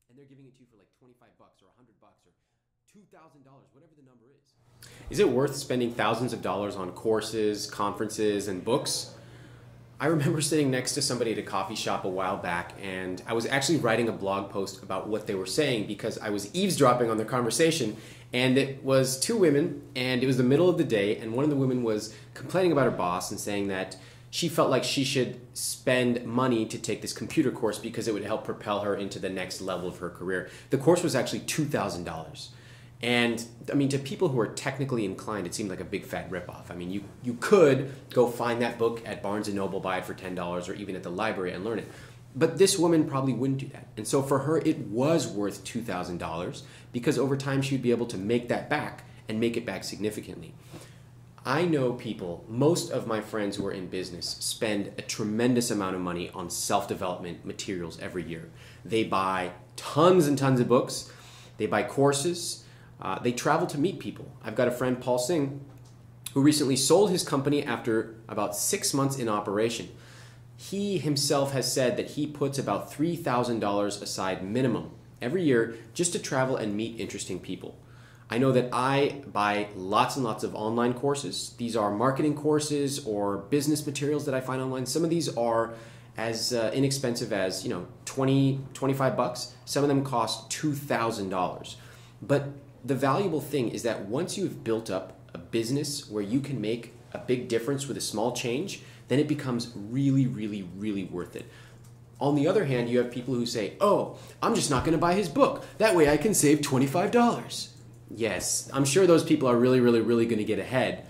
and they're giving it to you for like 25 bucks or 100 bucks or $2,000, whatever the number is. Is it worth spending thousands of dollars on courses, conferences, and books? I remember sitting next to somebody at a coffee shop a while back, and I was actually writing a blog post about what they were saying because I was eavesdropping on their conversation, and it was two women, and it was the middle of the day, and one of the women was complaining about her boss and saying that she felt like she should spend money to take this computer course because it would help propel her into the next level of her career. The course was actually $2,000. And I mean, to people who are technically inclined, it seemed like a big fat ripoff. I mean, you could go find that book at Barnes & Noble, buy it for $10, or even at the library and learn it. But this woman probably wouldn't do that. And so for her, it was worth $2,000 because over time she would be able to make that back and make it back significantly. I know people, most of my friends who are in business spend a tremendous amount of money on self-development materials every year. They buy tons and tons of books. They buy courses. They travel to meet people. I've got a friend, Paul Singh, who recently sold his company after about 6 months in operation. He himself has said that he puts about $3,000 aside minimum every year just to travel and meet interesting people. I know that I buy lots and lots of online courses. These are marketing courses or business materials that I find online. Some of these are as inexpensive as, 20, 25 bucks. Some of them cost $2,000. But the valuable thing is that once you've built up a business where you can make a big difference with a small change, then it becomes really, really, really worth it. On the other hand, you have people who say, oh, I'm just not going to buy his book. That way I can save $25. Yes, I'm sure those people are really, really, really going to get ahead,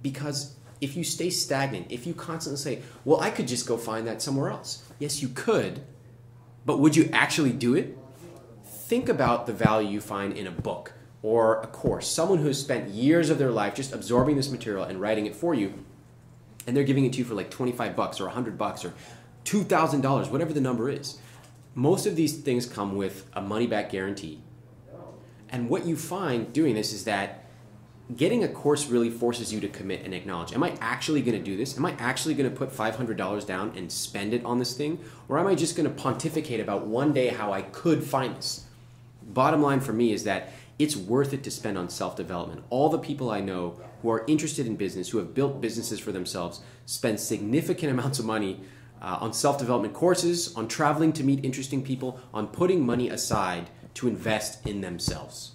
because if you stay stagnant, if you constantly say, well, I could just go find that somewhere else. Yes, you could, but would you actually do it? Think about the value you find in a book or a course. Someone who has spent years of their life just absorbing this material and writing it for you, and they're giving it to you for like 25 bucks or 100 bucks or $2,000, whatever the number is. Most of these things come with a money-back guarantee. And what you find doing this is that getting a course really forces you to commit and acknowledge, am I actually going to do this? Am I actually going to put $500 down and spend it on this thing? Or am I just going to pontificate about one day how I could find this? Bottom line for me is that it's worth it to spend on self-development. All the people I know who are interested in business, who have built businesses for themselves, spend significant amounts of money on self-development courses, on traveling to meet interesting people, on putting money aside to invest in themselves.